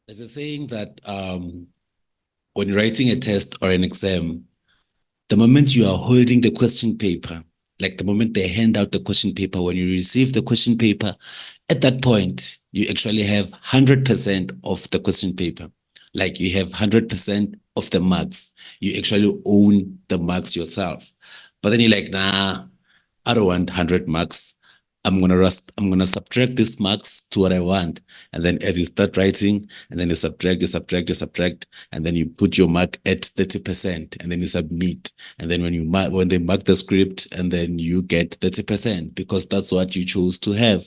There's a saying that when you're writing a test or an exam, the moment you are holding the question paper, like the moment they hand out the question paper, when you receive the question paper, at that point, you actually have 100% of the question paper. Like you have 100% of the marks. You actually own the marks yourself. But then you're like, nah, I don't want 100 marks. I'm gonna subtract these marks to what I want. And then as you start writing, and then you subtract, and then you put your mark at 30%, and then you submit. And then when they mark the script, and then you get 30% because that's what you chose to have.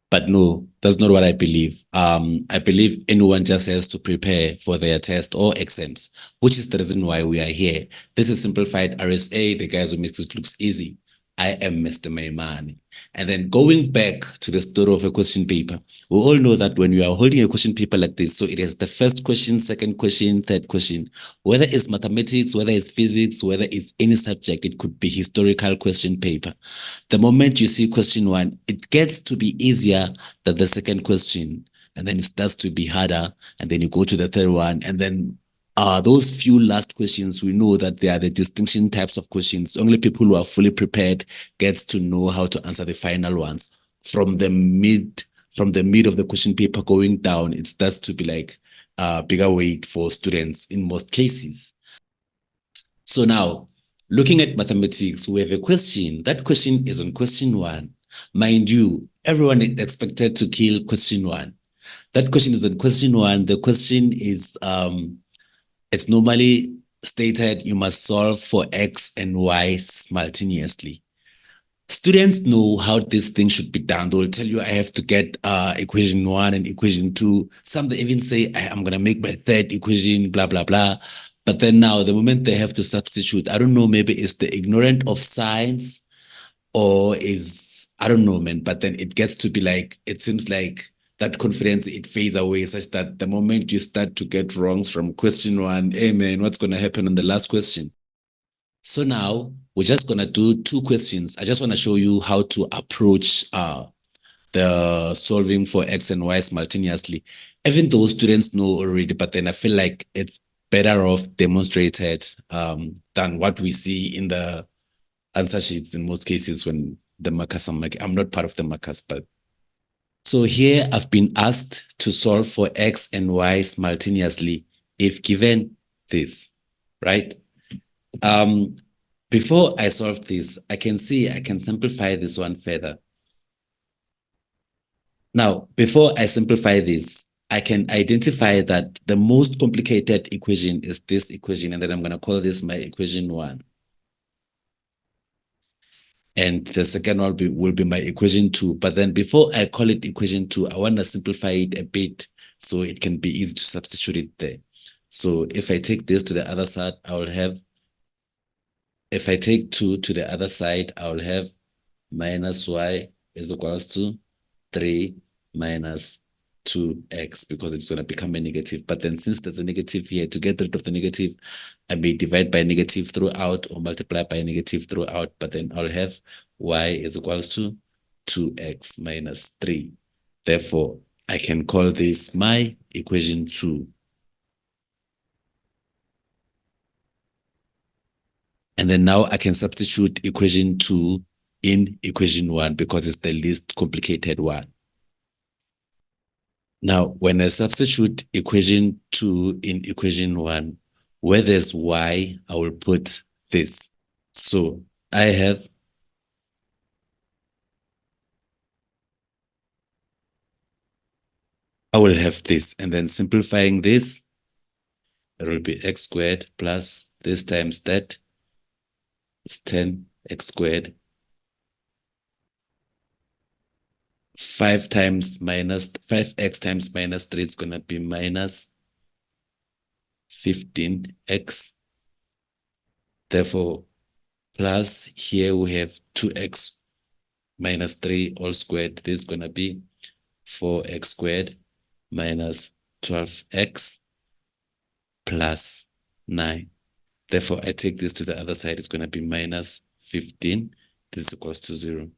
But no, that's not what I believe. I believe anyone just has to prepare for their test or exams, which is the reason why we are here. This is simplified RSA, the guys who makes it looks easy. I am Mr. Maimani. And then going back to the story of a question paper, we all know that when you are holding a question paper like this, so it is the first question, second question, third question, whether it's mathematics, whether it's physics, whether it's any subject, it could be historical question paper. The moment you see question one, it gets to be easier than the second question, and then it starts to be harder, and then you go to the third one, and then those few last questions, we know that they are the distinction types of questions. Only people who are fully prepared gets to know how to answer the final ones. From the mid of the question paper going down, it starts to be like bigger weight for students in most cases. So now, looking at mathematics, we have a question. That question is on question one. Mind you, everyone is expected to kill question one. That question is on question one. The question is it's normally stated you must solve for x and y simultaneously. Students know how this thing should be done. They'll tell you I have to get equation one and equation two. Some they even say I'm gonna make my third equation, blah blah blah. But then now the moment they have to substitute, I don't know, maybe it's the ignorant of science or is I don't know, man. But then it gets to be like it seems like that confidence it fades away, such that the moment you start to get wrongs from question one, hey man, what's gonna happen on the last question? So now we're just gonna do two questions. I just want to show you how to approach the solving for x and y simultaneously. Even though students know already, but then I feel like it's better off demonstrated than what we see in the answer sheets in most cases when the markers I'm not part of the markers, but so here I've been asked to solve for x and y simultaneously if given this, right? Um, Before I solve this, I can see I can simplify this one further. Now, before I simplify this, I can identify that the most complicated equation is this equation, and then I'm going to call this my equation one. And the second one will be my equation two. But then before I call it equation two, I want to simplify it a bit so it can be easy to substitute it there. So if I take this to the other side, I will have, if I take two to the other side, I will have minus y is equals to 3 minus 2x because it's going to become a negative. But then since there's a negative here, to get rid of the negative, I may divide by negative throughout or multiply by negative throughout. But then I'll have y is equals to 2x minus 3. Therefore, I can call this my equation 2. And then now I can substitute equation 2 in equation 1 because it's the least complicated one. Now, when I substitute equation 2 in equation 1, where there's y, I will put this. So I will have this, and then simplifying this, it will be x squared plus this times that, it's 10x squared. 5x times minus 3 is going to be minus 15x. Therefore, plus here we have 2x minus 3 all squared. This is going to be 4x squared minus 12x plus 9. Therefore, I take this to the other side. It's going to be minus 15. This is equals to 0.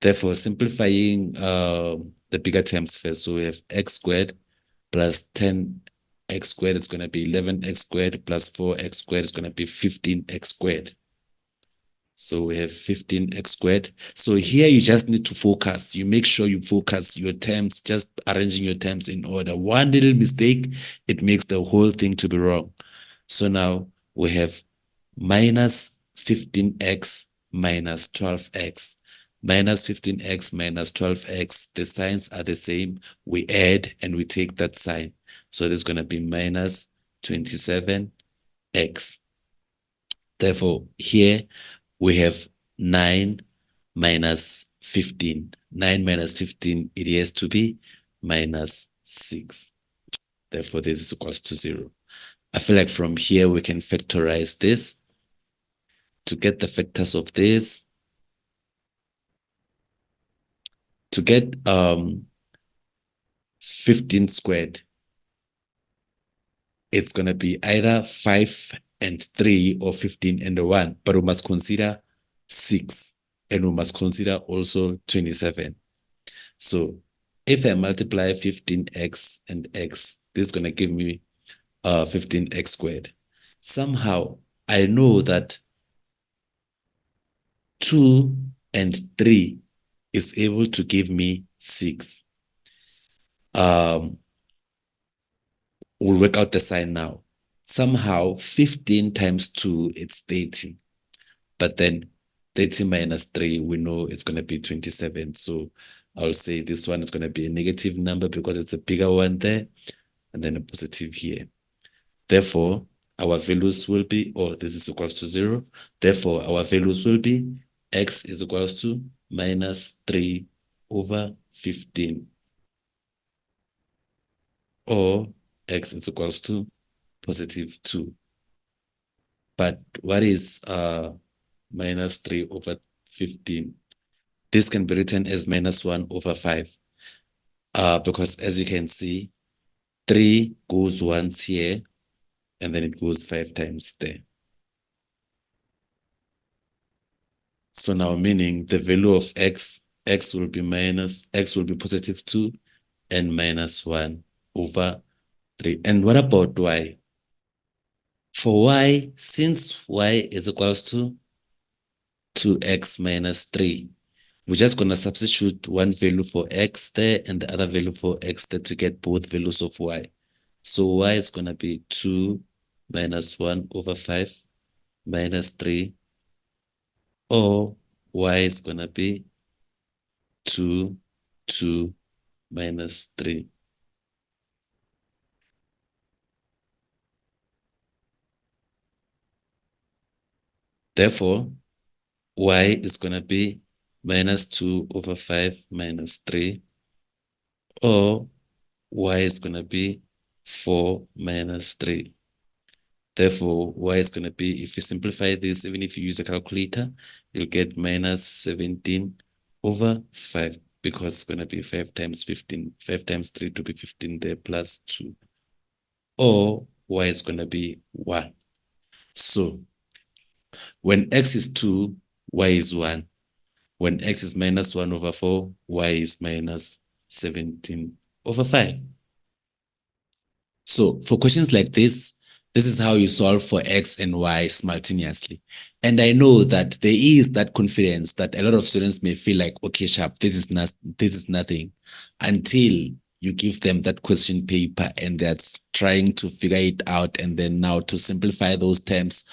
Therefore, simplifying the bigger terms first. So we have x squared plus 10x squared is going to be 11x squared plus 4x squared is going to be 15x squared. So we have 15x squared. So here you just need to focus. You make sure you focus your terms, just arranging your terms in order. One little mistake, it makes the whole thing to be wrong. So now we have minus 15x minus 12x. Minus 15x minus 12x, the signs are the same. We add and we take that sign. So there's going to be minus 27x. Therefore, here we have 9 minus 15. 9 minus 15, it has to be minus 6. Therefore, this is equals to 0. I feel like from here we can factorize this to get the factors of this. To get 15 squared, it's going to be either 5 and 3 or 15 and 1, but we must consider 6 and we must consider also 27. So if I multiply 15x and x, this is going to give me 15x squared. Somehow I know that 2 and 3 is able to give me 6. We'll work out the sign now. Somehow 15 times 2, it's 30. But then 30 minus 3, we know it's going to be 27. So I'll say this one is going to be a negative number because it's a bigger one there, and then a positive here. Therefore, our values will be, or this is equals to 0. Therefore, our values will be x is equals to minus 3 over 15. Or x is equals to positive 2. But what is minus 3 over 15? This can be written as minus 1 over 5. Because as you can see, 3 goes once here, and then it goes 5 times there. So now meaning the value of x will be positive 2 and minus 1 over 3. And what about y? For y, since y is equals to 2x minus 3, we're just going to substitute one value for x there and the other value for x there to get both values of y. So y is going to be 2 minus 1 over 5 minus 3, or y is going to be 2 minus 3. Therefore, y is going to be minus 2 over 5 minus 3, or y is going to be 4 minus 3. Therefore, y is going to be, if you simplify this, even if you use a calculator, you'll get minus 17 over 5, because it's going to be 5 times 15. 5 times 3 to be 15 there, plus 2. Or y is going to be 1. So when x is 2, y is 1. When x is minus 1 over 4, y is minus 17 over 5. So for questions like this is how you solve for x and y simultaneously. And I know that there is that confidence that a lot of students may feel like, okay, Sharp, this is nothing, until you give them that question paper and that's trying to figure it out, and then now to simplify those terms,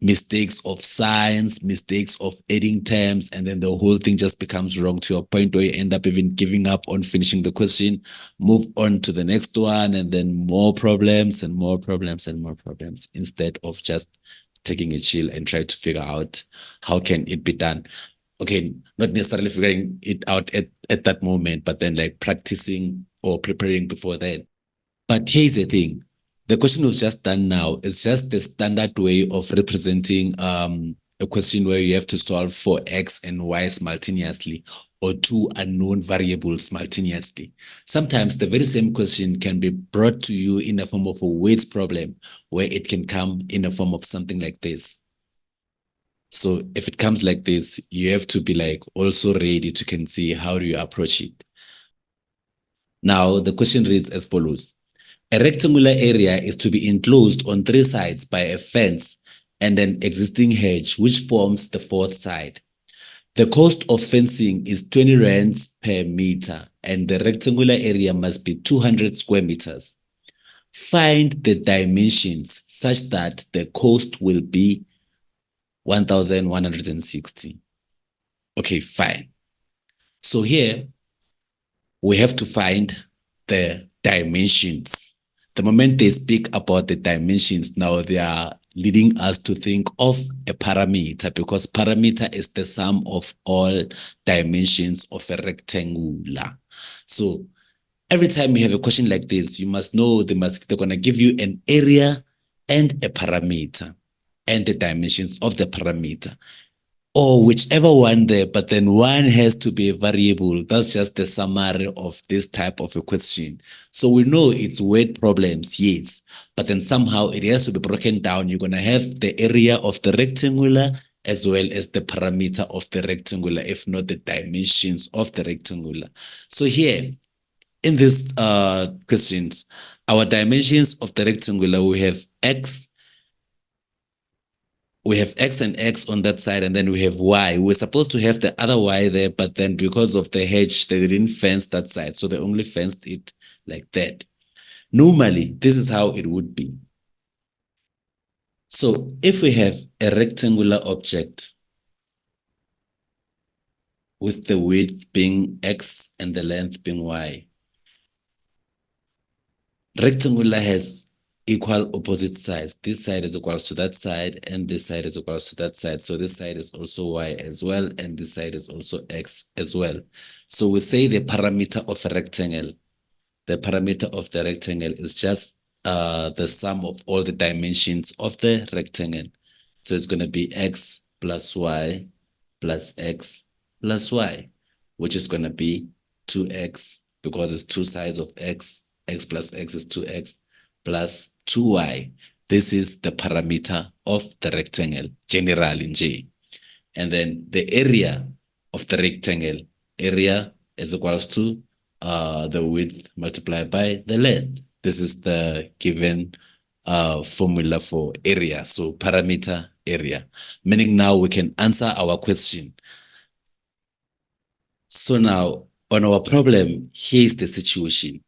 mistakes of signs, mistakes of adding terms, and then the whole thing just becomes wrong to a point where you end up even giving up on finishing the question, move on to the next one, and then more problems and more problems and more problems, instead of just taking a chill and try to figure out how can it be done. Okay, not necessarily figuring it out at that moment, but then like practicing or preparing before that. But here's the thing. The question we've just done now is just the standard way of representing a question where you have to solve for x and y simultaneously, or two unknown variables simultaneously. Sometimes the very same question can be brought to you in the form of a weights problem, where it can come in the form of something like this. So if it comes like this, you have to be like also ready to can see how do you approach it. Now, the question reads as follows. A rectangular area is to be enclosed on three sides by a fence and an existing hedge, which forms the fourth side. The cost of fencing is 20 rands per meter, and the rectangular area must be 200 square meters. Find the dimensions such that the cost will be 1,160. Okay, fine. So here we have to find the dimensions. The moment they speak about the dimensions, now they are leading us to think of a parameter, because parameter is the sum of all dimensions of a rectangular. So every time you have a question like this, you must know they're gonna give you an area and a parameter and the dimensions of the parameter, or whichever one there, but then one has to be a variable. That's just the summary of this type of a question. So we know it's word problems, yes, but then somehow it has to be broken down. You're going to have the area of the rectangular as well as the parameter of the rectangular, if not the dimensions of the rectangular. So here in these questions, our dimensions of the rectangular, we have X and X on that side, and then we have Y. We're supposed to have the other Y there, but then because of the hedge, they didn't fence that side. So they only fenced it like that. Normally, this is how it would be. So if we have a rectangular object with the width being X and the length being Y, rectangular has equal opposite sides. This side is equals to that side, and this side is equals to that side. So this side is also Y as well, and this side is also X as well. So we say the parameter of a rectangle. The parameter of the rectangle is just the sum of all the dimensions of the rectangle. So it's going to be X plus Y plus X plus Y, which is going to be 2X, because it's two sides of X. X plus X is 2X plus 2Y. This is the parameter of the rectangle, generally in J. And then the area of the rectangle, area is equals to the width multiplied by the length. This is the given formula for area. So parameter area, meaning now we can answer our question. So now on our problem, here's the situation.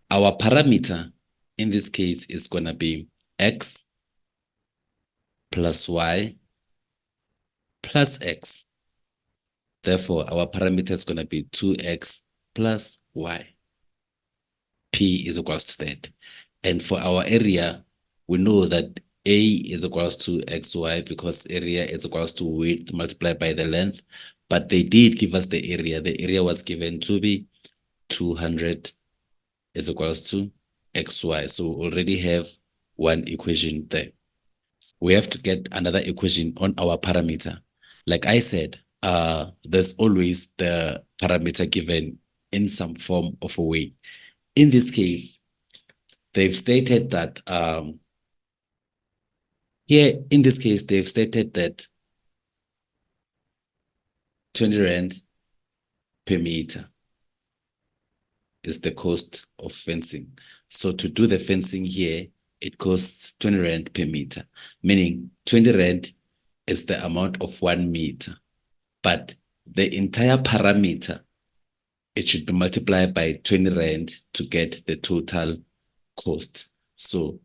Our parameter in this case is going to be X plus Y plus X. Therefore, our parameter is going to be 2X plus Y. P is equals to that. And for our area, we know that A is equals to XY, because area is equals to width multiplied by the length. But they did give us the area. The area was given to be 200 is equals to XY. So we already have one equation there. We have to get another equation on our parameter. Like I said, there's always the parameter given in some form of a way. In this case, they've stated that here in this case, they've stated that 20 rand per meter is the cost of fencing. So to do the fencing here, it costs 20 rand per meter, meaning 20 rand is the amount of 1 meter. But the entire parameter, it should be multiplied by 20 rand to get the total cost. So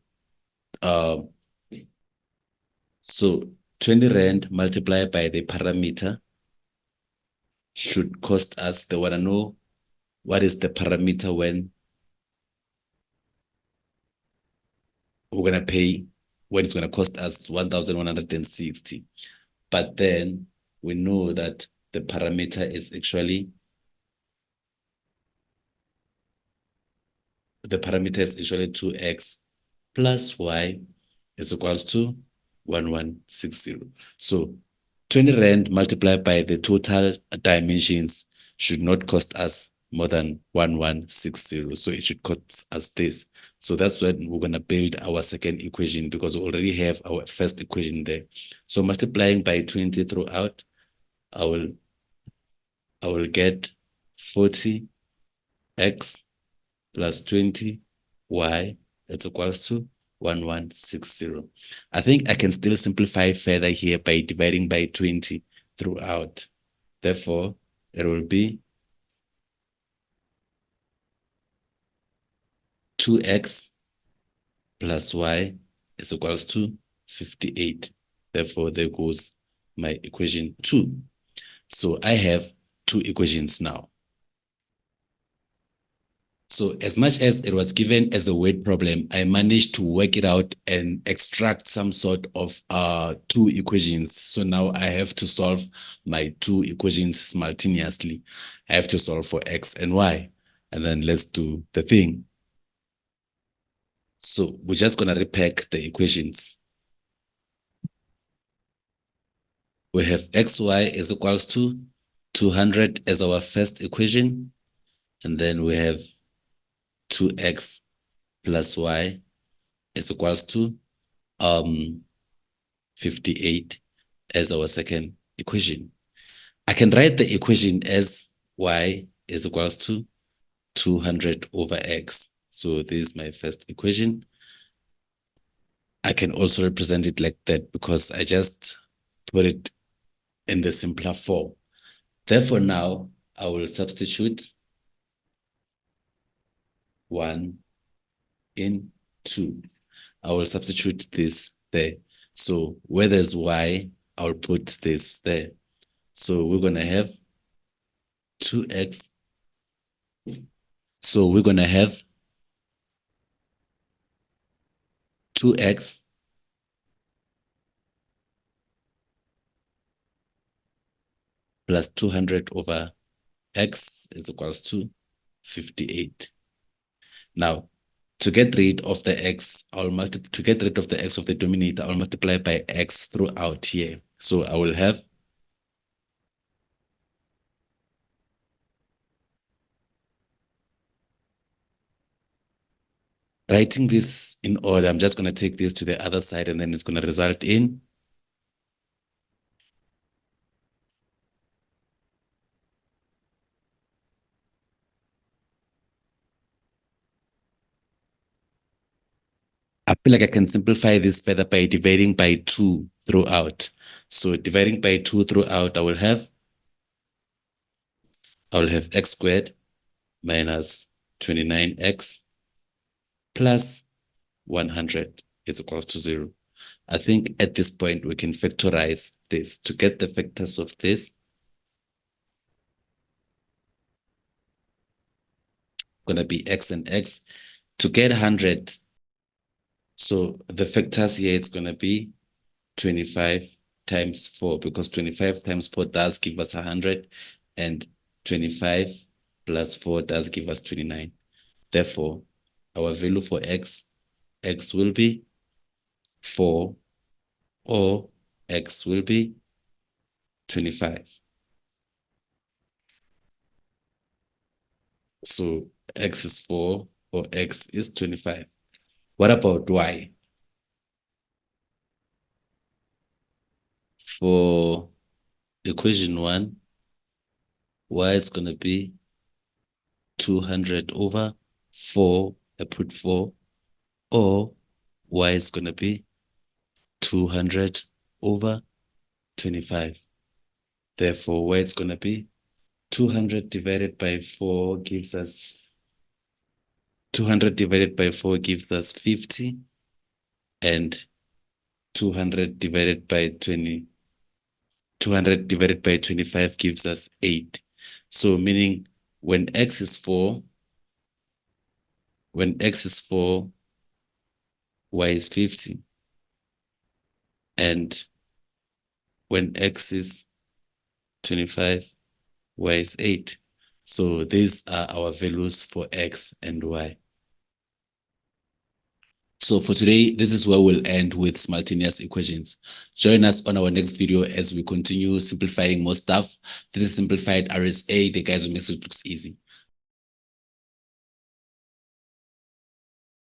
20 rand multiplied by the parameter should cost us, they want to know what is the parameter when we're going to pay, when it's going to cost us 1,160. But then we know that the parameter is actually, the parameter is actually 2X plus Y is equals to 1160. So 20 rand multiplied by the total dimensions should not cost us more than 1160. So it should cost us this. So that's when we're going to build our second equation, because we already have our first equation there. So multiplying by 20 throughout, I will get 40 x plus 20, y is equals to 1160. I think I can still simplify further here by dividing by 20 throughout. Therefore, it will be 2x plus y is equals to 58. Therefore, there goes my equation 2. So I have two equations now. So as much as it was given as a word problem, I managed to work it out and extract some sort of two equations. So now I have to solve my two equations simultaneously. I have to solve for x and y. And then let's do the thing. So we're just going to repack the equations. We have xy is equals to 200 as our first equation. And then we have 2x plus y is equals to 58 as our second equation. I can write the equation as y is equals to 200 over x. So this is my first equation. I can also represent it like that because I just put it in the simpler form. Therefore, now I will substitute 1 in 2. I will substitute this there. So where there's y, I'll put this there. So we're going to have 2x. So we're going to have 2x plus 200 over x is equals to 58. Now, to get rid of the x, to get rid of the x of the denominator, I'll multiply by x throughout here. So I will have writing this in order, I'm just going to take this to the other side and then it's going to result in I feel like I can simplify this further by dividing by 2 throughout. So dividing by 2 throughout, I will have x squared minus 29x plus 100 is equals to 0. I think at this point we can factorize this to get the factors of this. Gonna be x and x to get 100. So the factors here is gonna be 25 times 4 because 25 times 4 does give us 100 and 25 plus 4 does give us 29. Therefore, our value for x will be 4 or x will be 25. So x is 4 or x is 25. What about y? For equation 1, y is going to be 200 over 4, I put 4, or y is going to be 200 over 25. Therefore, y is going to be 200 divided by 4 gives us 200 divided by 4 gives us 50, and 200 divided by 25 gives us 8. So meaning when x is 4, y is 50. And when x is 25, y is 8. So these are our values for x and y. So for today, this is where we'll end with simultaneous equations. Join us on our next video as we continue simplifying more stuff. This is simplified RSA, the guys who makes it looks easy.